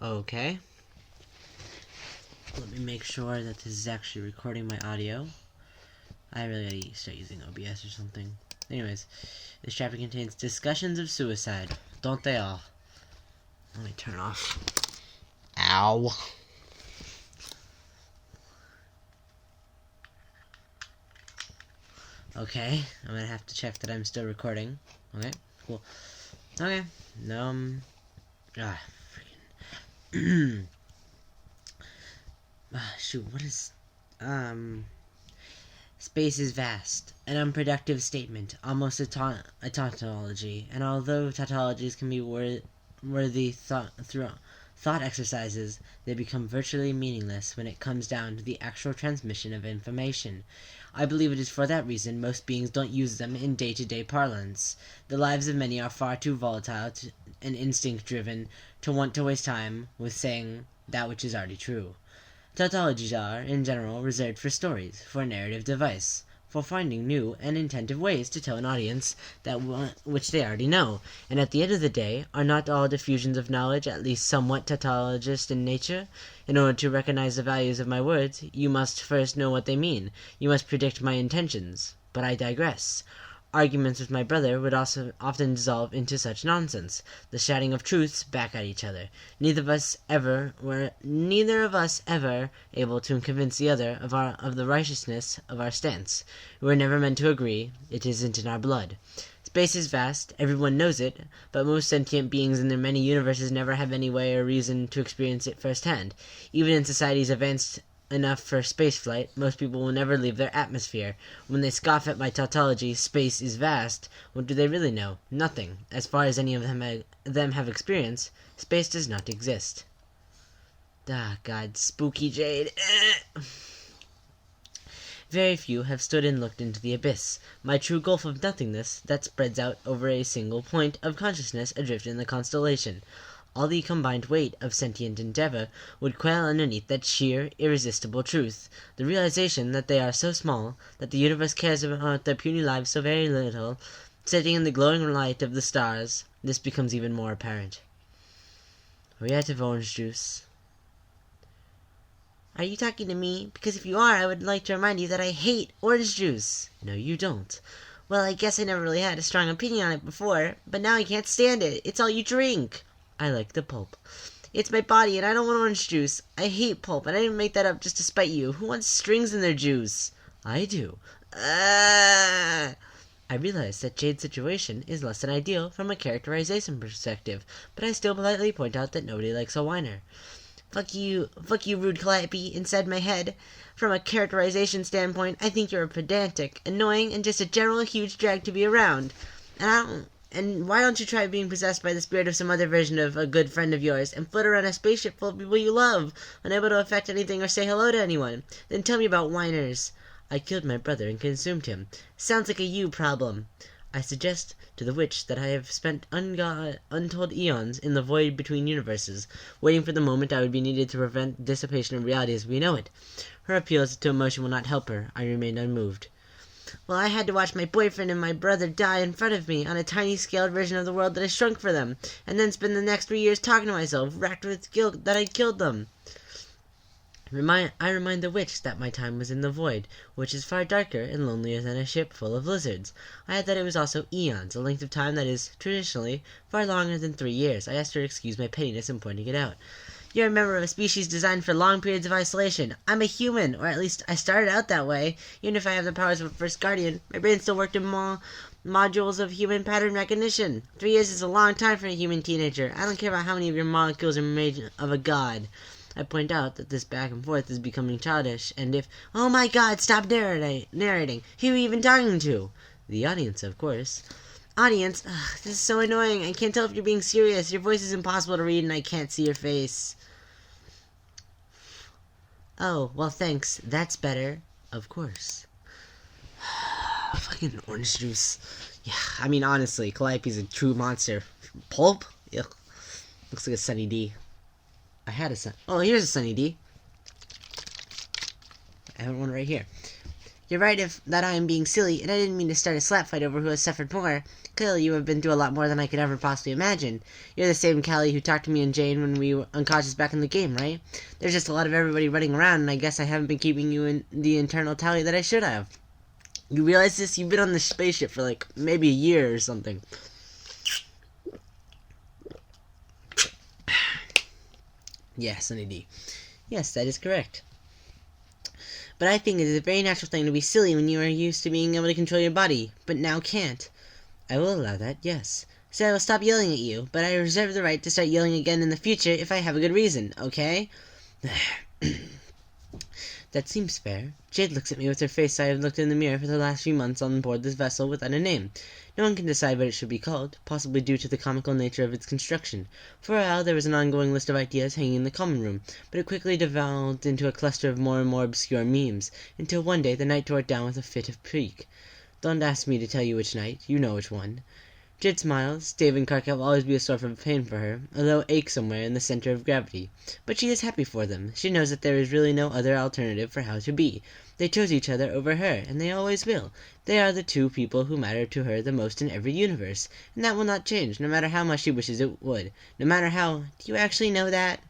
Okay. Let me make sure that this is actually recording my audio. I really gotta start using OBS or something. Anyways, this chapter contains discussions of suicide. Don't they all? Let me turn off. Ow. Okay, I'm gonna have to check that I'm still recording. Okay, cool. Okay, freaking. Shoot, what is. Space is vast, an unproductive statement, almost a tautology, and although tautologies can be worthy thought exercises, they become virtually meaningless when it comes down to the actual transmission of information. I believe it is for that reason most beings don't use them in day-to-day parlance. The lives of many are far too volatile and instinct-driven to want to waste time with saying that which is already true. Tautologies are, in general, reserved for stories, for a narrative device, for finding new and inventive ways to tell an audience that which they already know, and at the end of the day, are not all diffusions of knowledge at least somewhat tautologist in nature? In order to recognize the values of my words, you must first know what they mean. You must predict my intentions. But I digress. Arguments with my brother would also often dissolve into such nonsense, the shouting of truths back at each other. Neither of us ever able to convince the other of the righteousness of our stance. We were never meant to agree. It isn't in our blood. Space is vast, everyone knows it, but most sentient beings in their many universes never have any way or reason to experience it firsthand. Even in societies advanced enough for spaceflight, most people will never leave their atmosphere. When they scoff at my tautology, space is vast, what do they really know? Nothing. As far as any of them have experience, space does not exist. Ah, God, spooky Jade. Very few have stood and looked into the abyss, my true gulf of nothingness that spreads out over a single point of consciousness adrift in the constellation. All the combined weight of sentient endeavor would quail underneath that sheer, irresistible truth, the realization that they are so small, that the universe cares about their puny lives so very little. Sitting in the glowing light of the stars, this becomes even more apparent. Are we out of orange juice? Are you talking to me? Because if you are, I would like to remind you that I hate orange juice. No, you don't. Well, I guess I never really had a strong opinion on it before, but now I can't stand it. It's all you drink. I like the pulp. It's my body, and I don't want orange juice. I hate pulp, and I didn't make that up just to spite you. Who wants strings in their juice? I do. I realize that Jade's situation is less than ideal from a characterization perspective, but I still politely point out that nobody likes a whiner. Fuck you, rude Calliope, inside my head. From a characterization standpoint, I think you're pedantic, annoying, and just a general huge drag to be around. And why don't you try being possessed by the spirit of some other version of a good friend of yours, and flit around a spaceship full of people you love, unable to affect anything or say hello to anyone? Then tell me about whiners. I killed my brother and consumed him. Sounds like a you problem. I suggest to the witch that I have spent untold eons in the void between universes, waiting for the moment I would be needed to prevent dissipation of reality as we know it. Her appeals to emotion will not help her. I remained unmoved. Well, I had to watch my boyfriend and my brother die in front of me on a tiny-scaled version of the world that I shrunk for them, and then spend the next 3 years talking to myself, racked with guilt that I killed them. I remind the witch that my time was in the void, which is far darker and lonelier than a ship full of lizards. I add that it was also eons, a length of time that is, traditionally, far longer than 3 years. I asked her to excuse my pettiness in pointing it out. You're a member of a species designed for long periods of isolation. I'm a human, or at least I started out that way. Even if I have the powers of a first guardian, my brain still worked in modules of human pattern recognition. 3 years is a long time for a human teenager. I don't care about how many of your molecules are made of a god. I point out that this back and forth is becoming childish, and if... Oh my God, stop narrating. Who are you even talking to? The audience, of course. Audience? Ugh, this is so annoying. I can't tell if you're being serious. Your voice is impossible to read, and I can't see your face. Oh, well, thanks. That's better. Of course. Fucking orange juice. Yeah, I mean, honestly, Calliope's a true monster. Pulp? Ugh. Looks like a Sunny D. I had a Sun... Oh, here's a Sunny D. I have one right here. You're right that I am being silly, and I didn't mean to start a slap fight over who has suffered more. Clearly, you have been through a lot more than I could ever possibly imagine. You're the same Callie who talked to me and Jane when we were unconscious back in the game, right? There's just a lot of everybody running around, and I guess I haven't been keeping you in the internal tally that I should have. You realize this? You've been on this spaceship for, like, maybe a year or something. Yes, Sunny D. Yes, that is correct. But I think it is a very natural thing to be silly when you are used to being able to control your body, but now can't. I will allow that, yes. So I will stop yelling at you, but I reserve the right to start yelling again in the future if I have a good reason, okay? That seems fair. Jade looks at me with her face I have looked in the mirror for the last few months on board this vessel without a name. No one can decide what it should be called, possibly due to the comical nature of its construction. For a while there was an ongoing list of ideas hanging in the common room, but it quickly devolved into a cluster of more and more obscure memes, until one day the knight tore it down with a fit of pique. Don't ask me to tell you which knight, you know which one. Jade smiles. Dave and Karka will always be a source of pain for her, a low ache somewhere in the center of gravity. But she is happy for them. She knows that there is really no other alternative for how to be. They chose each other over her, and they always will. They are the two people who matter to her the most in every universe, and that will not change, no matter how much she wishes it would. No matter how... Do you actually know that?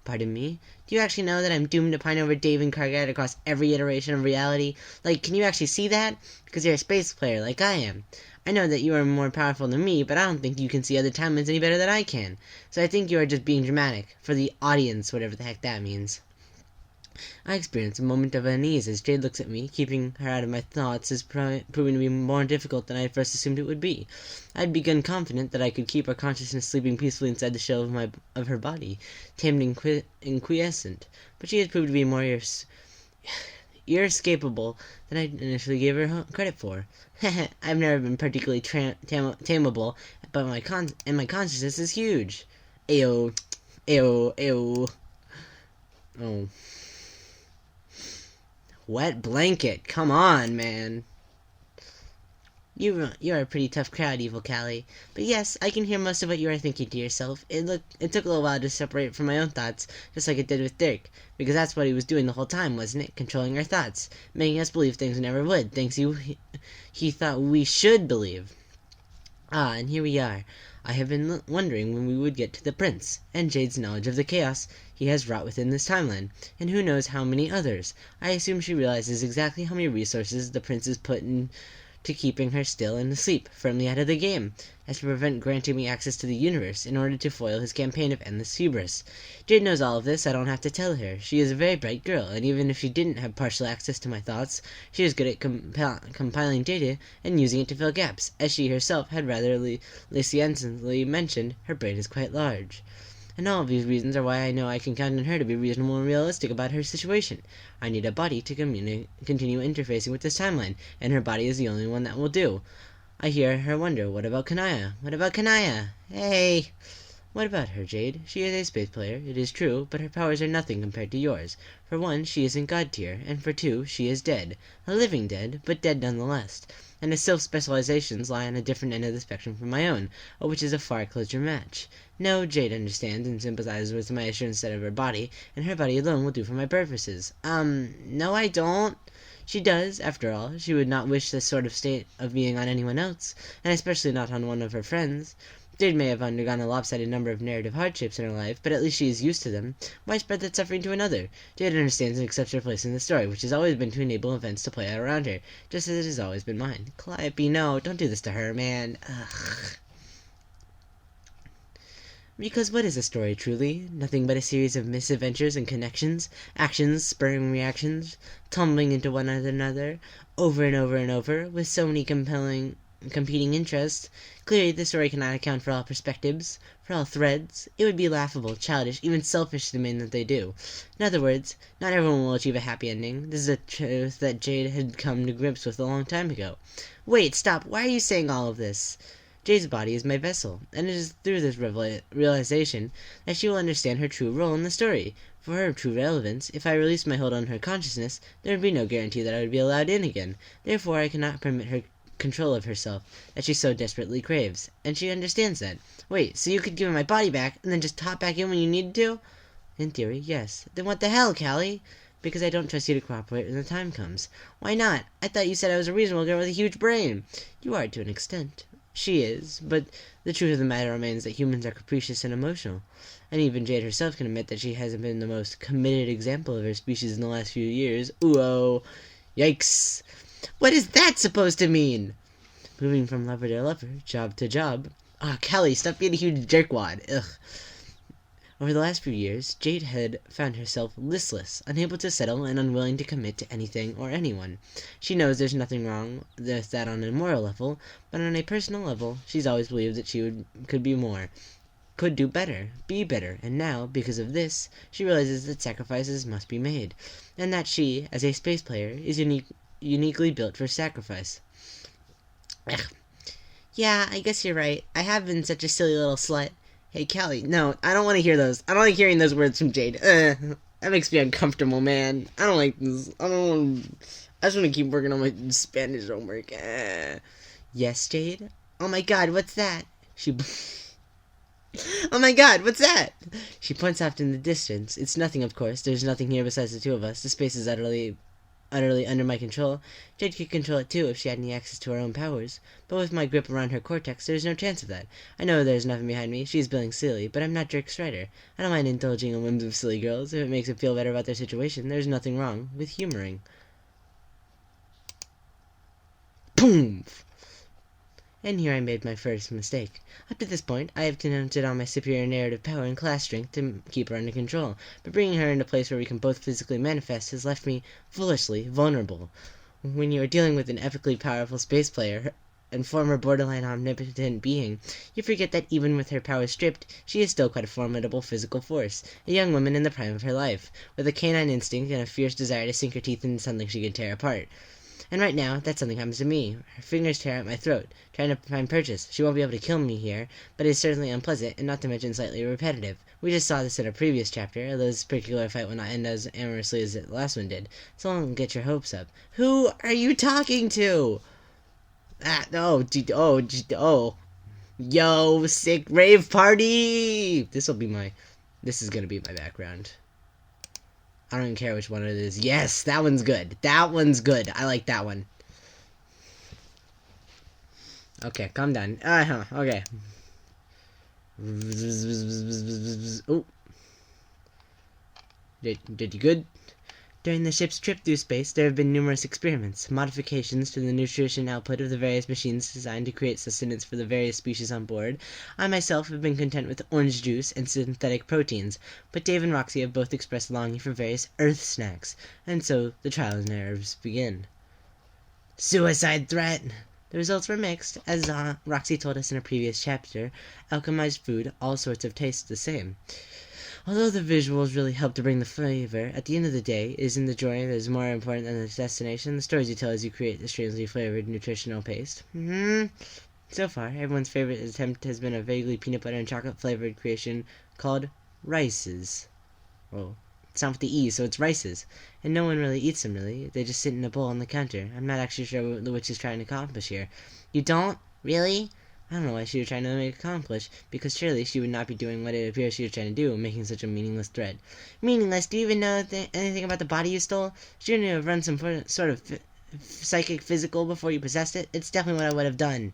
Pardon me? Do you actually know that I'm doomed to pine over Dave and Karka across every iteration of reality? Like, can you actually see that? Because you're a space player, like I am. I know that you are more powerful than me, but I don't think you can see other timelines any better than I can. So I think you are just being dramatic. For the audience, whatever the heck that means. I experience a moment of unease as Jade looks at me. Keeping her out of my thoughts is proving to be more difficult than I had first assumed it would be. I had begun confident that I could keep her consciousness sleeping peacefully inside the shell of her body, tamed and quiescent. But she has proved to be more inescapable than I initially gave her credit for. I've never been particularly tameable, but my consciousness is huge. Ayo. Ayo. Ayo. Oh. Wet blanket. Come on, man. You're a pretty tough crowd, Evil Callie. But yes, I can hear most of what you are thinking to yourself. It took a little while to separate from my own thoughts, just like it did with Dirk. Because that's what he was doing the whole time, wasn't it? Controlling our thoughts. Making us believe things we never would. Things he thought we should believe. Ah, and here we are. I have been wondering when we would get to the Prince, and Jade's knowledge of the chaos he has wrought within this timeline, and who knows how many others. I assume she realizes exactly how many resources the Prince has put in to keeping her still and asleep, firmly out of the game, as to prevent granting me access to the universe, in order to foil his campaign of endless hubris. Jade knows all of this, I don't have to tell her. She is a very bright girl, and even if she didn't have partial access to my thoughts, she is good at compiling data and using it to fill gaps. As she herself had rather licentiously mentioned, her brain is quite large. And all of these reasons are why I know I can count on her to be reasonable and realistic about her situation. I need a body to continue interfacing with this timeline, and her body is the only one that will do. I hear her wonder, what about Kanaya? What about Kanaya? Hey! What about her, Jade? She is a space player, it is true, but her powers are nothing compared to yours. For one, she isn't God tier, and for two, she is dead. A living dead, but dead nonetheless. And his self-specializations lie on a different end of the spectrum from my own, which is a far closer match. No, Jade understands and sympathizes with my issue instead of her body, and her body alone will do for my purposes. No I don't. She does, after all. She would not wish this sort of state of being on anyone else, and especially not on one of her friends. Jade may have undergone a lopsided number of narrative hardships in her life, but at least she is used to them. Why spread that suffering to another? Jade understands and accepts her place in the story, which has always been to enable events to play out around her, just as it has always been mine. Calliope, no, don't do this to her, man. Ugh. Because what is a story, truly? Nothing but a series of misadventures and connections, actions, spurring reactions, tumbling into one another, over and over and over, with so many competing interests. Clearly, the story cannot account for all perspectives, for all threads. It would be laughable, childish, even selfish to demand that they do. In other words, not everyone will achieve a happy ending. This is a truth that Jade had come to grips with a long time ago. Wait, stop, why are you saying all of this? Jade's body is my vessel, and it is through this realization that she will understand her true role in the story. For her true relevance, if I released my hold on her consciousness, there would be no guarantee that I would be allowed in again. Therefore, I cannot permit her control of herself that she so desperately craves, and she understands that. Wait, so you could give her my body back, and then just hop back in when you needed to? In theory, yes. Then what the hell, Callie? Because I don't trust you to cooperate when the time comes. Why not? I thought you said I was a reasonable girl with a huge brain. You are to an extent. She is, but the truth of the matter remains that humans are capricious and emotional. And even Jade herself can admit that she hasn't been the most committed example of her species in the last few years. Ooh-oh. Yikes. What is that supposed to mean? Moving from lover to lover, job to job. Ah, Kelly, stop being a huge jerkwad. Ugh. Over the last few years, Jade had found herself listless, unable to settle, and unwilling to commit to anything or anyone. She knows there's nothing wrong with that on a moral level, but on a personal level, she's always believed that she could be more, could do better, be better, and now, because of this, she realizes that sacrifices must be made, and that she, as a space player, is uniquely built for sacrifice. Ugh. Yeah, I guess you're right. I have been such a silly little slut. Hey, Callie, no, I don't want to hear those. I don't like hearing those words from Jade. That makes me uncomfortable, man. I don't like this. I just want to keep working on my Spanish homework. Yes, Jade? Oh my god, what's that? Oh my god, what's that? She points off in the distance. It's nothing, of course. There's nothing here besides the two of us. The space is utterly under my control. Jade could control it too if she had any access to her own powers. But with my grip around her cortex, there's no chance of that. I know there's nothing behind me. She's being silly, but I'm not Dirk Strider. I don't mind indulging in whims of silly girls. If it makes them feel better about their situation, there's nothing wrong with humoring. Boom! And here I made my first mistake. Up to this point, I have counted on my superior narrative power and class strength to keep her under control, but bringing her into a place where we can both physically manifest has left me, foolishly, vulnerable. When you are dealing with an epically powerful space player and former borderline omnipotent being, you forget that even with her powers stripped, she is still quite a formidable physical force, a young woman in the prime of her life, with a canine instinct and a fierce desire to sink her teeth into something she can tear apart. And right now, that something happens to me. Her fingers tear at my throat, trying to find purchase. She won't be able to kill me here, but it is certainly unpleasant, and not to mention slightly repetitive. We just saw this in a previous chapter, although this particular fight will not end as amorously as the last one did, so don't get your hopes up. Who are you talking to? Yo, sick rave party! This is gonna be my background. I don't even care which one it is. Yes, that one's good. That one's good. I like that one. Okay, calm down. Okay. Oh. Did you good? During the ship's trip through space, there have been numerous experiments, modifications to the nutrition output of the various machines designed to create sustenance for the various species on board. I myself have been content with orange juice and synthetic proteins, but Dave and Roxy have both expressed longing for various Earth snacks, and so the trials and errors begin. Suicide threat! The results were mixed, as Roxy told us in a previous chapter. Alchemized food, all sorts of tastes the same. Although the visuals really help to bring the flavor, at the end of the day, it isn't the journey that is more important than the destination. The stories you tell as you create the strangely flavored nutritional paste. So far, everyone's favorite attempt has been a vaguely peanut butter and chocolate flavored creation called Rices. Well, it's not with the E, so it's Rices. And no one really eats them, really. They just sit in a bowl on the counter. I'm not actually sure what the witch is trying to accomplish here. You don't? Really? I don't know why she was trying to accomplish, because surely she would not be doing what it appears she was trying to do, making such a meaningless threat. Meaningless? Do you even know anything about the body you stole? Shouldn't you have run some sort of psychic physical before you possessed it? It's definitely what I would have done.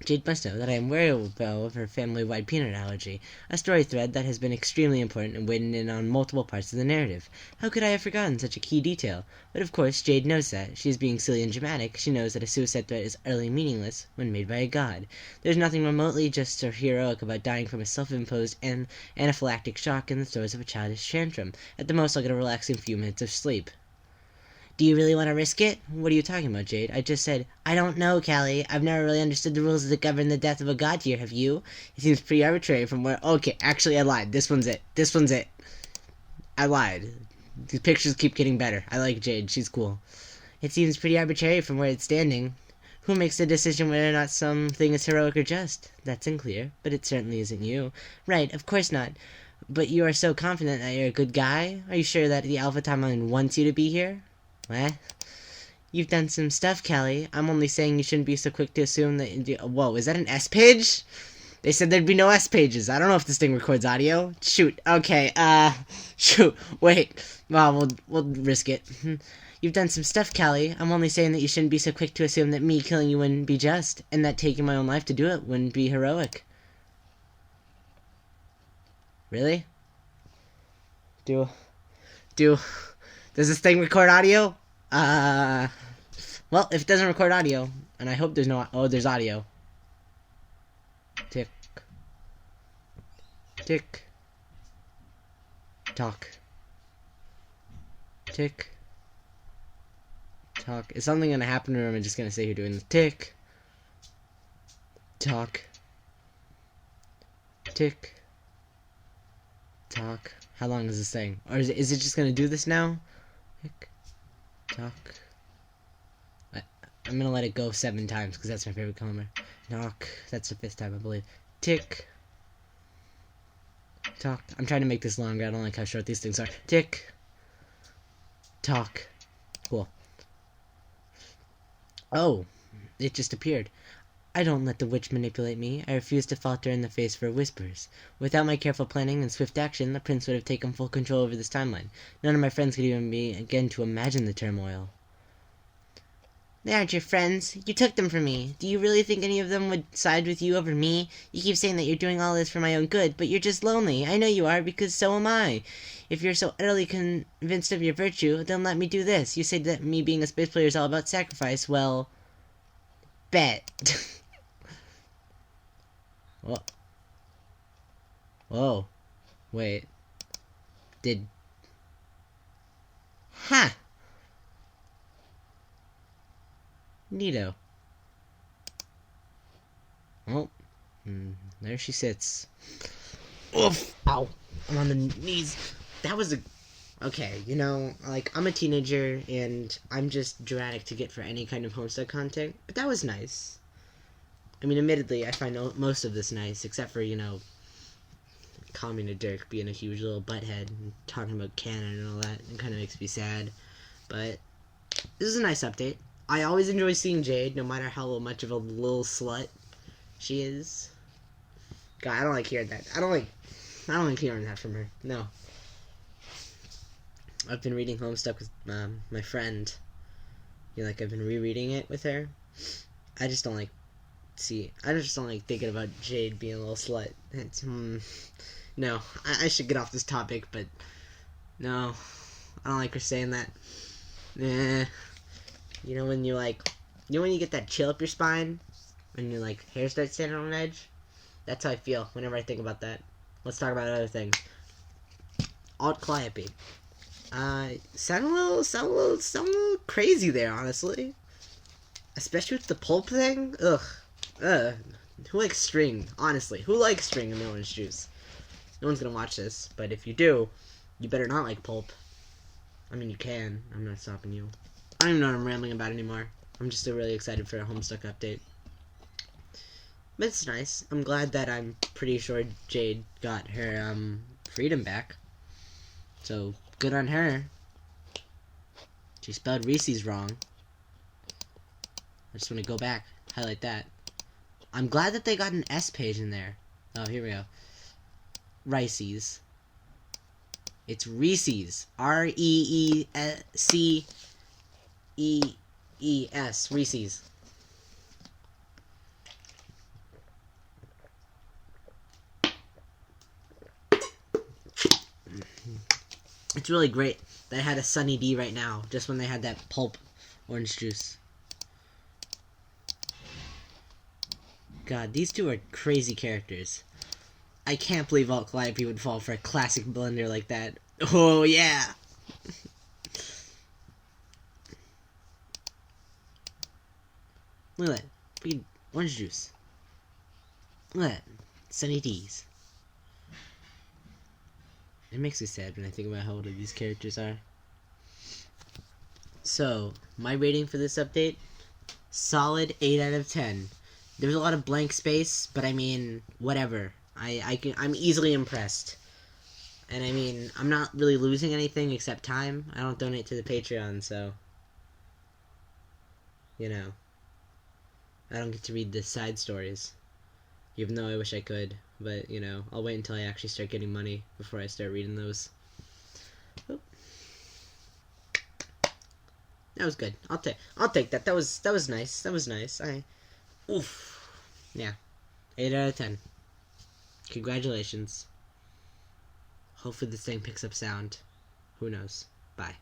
Jade must know that I am wary of her family-wide peanut allergy, a story thread that has been extremely important and weighed in on multiple parts of the narrative. How could I have forgotten such a key detail? But of course, Jade knows that. She is being silly and dramatic. She knows that a suicide threat is utterly meaningless when made by a god. There's nothing remotely just or heroic about dying from a self-imposed anaphylactic shock in the throes of a childish tantrum. At the most, I'll get a relaxing few minutes of sleep. Do you really want to risk it? What are you talking about, Jade? I just said, I don't know, Callie. I've never really understood the rules that govern the death of a god here, have you? It seems pretty arbitrary from where... Okay, actually, I lied. This one's it. I lied. These pictures keep getting better. I like Jade. She's cool. It seems pretty arbitrary from where it's standing. Who makes the decision whether or not something is heroic or just? That's unclear, but it certainly isn't you. Right, of course not. But you are so confident that you're a good guy? Are you sure that the Alpha Timeline wants you to be here? What? You've done some stuff, Callie. I'm only saying you shouldn't be so quick to assume that... Whoa, is that an S-Pidge? They said there'd be no S pages. I don't know if this thing records audio. Shoot. Okay. Shoot. Wait. Well, we'll risk it. You've done some stuff, Callie. I'm only saying that you shouldn't be so quick to assume that me killing you wouldn't be just, and that taking my own life to do it wouldn't be heroic. Really? Does this thing record audio? Well, if it doesn't record audio, and I hope there's no... Oh, there's audio. Tick. Tick. Talk. Tick. Talk. Is something gonna happen, or am I just gonna sit here doing this? Tick. Talk. Tick. Talk. How long is this thing? Or is it just gonna do this now? Tick. Talk. I'm gonna let it go 7 times because that's my favorite color. Knock. That's the 5th time, I believe. Tick. Talk. I'm trying to make this longer. I don't like how short these things are. Tick. Talk. Cool. Oh, it just appeared. I don't let the witch manipulate me. I refuse to falter in the face for whispers. Without my careful planning and swift action, the prince would have taken full control over this timeline. None of my friends could even begin to imagine the turmoil. They aren't your friends. You took them from me. Do you really think any of them would side with you over me? You keep saying that you're doing all this for my own good, but you're just lonely. I know you are, because so am I. If you're so utterly convinced of your virtue, then let me do this. You say that me being a space player is all about sacrifice. Well, bet. Whoa. Wait. Ha! Neato. Oh. There she sits. Oof! Ow! I'm on the knees. That was a... Okay, you know, like, I'm a teenager, and I'm just dramatic to get for any kind of Homestuck content, but that was nice. I mean, admittedly, I find most of this nice, except for, you know, calling me a Dirk, being a huge little butthead, and talking about canon and all that. It kind of makes me sad, but this is a nice update. I always enjoy seeing Jade, no matter how much of a little slut she is. God, I don't like hearing that. I don't like hearing that from her. No. I've been reading Homestuck with my friend. You know, like, I've been rereading it with her. I just don't like thinking about Jade being a little slut. It's, no, I should get off this topic, but no, I don't like her saying that. Nah. You know when when you get that chill up your spine? When your, like, hair starts standing on edge? That's how I feel whenever I think about that. Let's talk about other things. Alt Calliope. Sound a little crazy there, honestly. Especially with the Pulp thing. Ugh. Who likes string? Honestly, who likes string in orange juice? No one's gonna watch this, but if you do, you better not like Pulp. I mean, you can. I'm not stopping you. I don't even know what I'm rambling about anymore. I'm just still really excited for a Homestuck update. But it's nice. I'm glad that I'm pretty sure Jade got her freedom back. So, good on her. She spelled Reese's wrong. I just want to go back, highlight that. I'm glad that they got an S page in there. Oh, here we go. Reese's. It's Reese's. R-E-E-C-E-E-S. Reese's. It's really great that I had a Sunny D right now, just when they had that Pulp orange juice. God, these two are crazy characters. I can't believe Alt Calliope would fall for a classic blender like that. Oh, yeah! Look at that. Freaking orange juice. Look at that. Sunny D's. It makes me sad when I think about how old these characters are. So, my rating for this update? Solid 8 out of 10. There's a lot of blank space, but I mean, whatever. I'm easily impressed. And I mean, I'm not really losing anything except time. I don't donate to the Patreon, so... You know. I don't get to read the side stories. Even though I wish I could, but you know, I'll wait until I actually start getting money before I start reading those. Oop. That was good. I'll take that. That was nice. That was nice. Oof. Yeah. 8 out of 10. Congratulations. Hopefully this thing picks up sound. Who knows? Bye.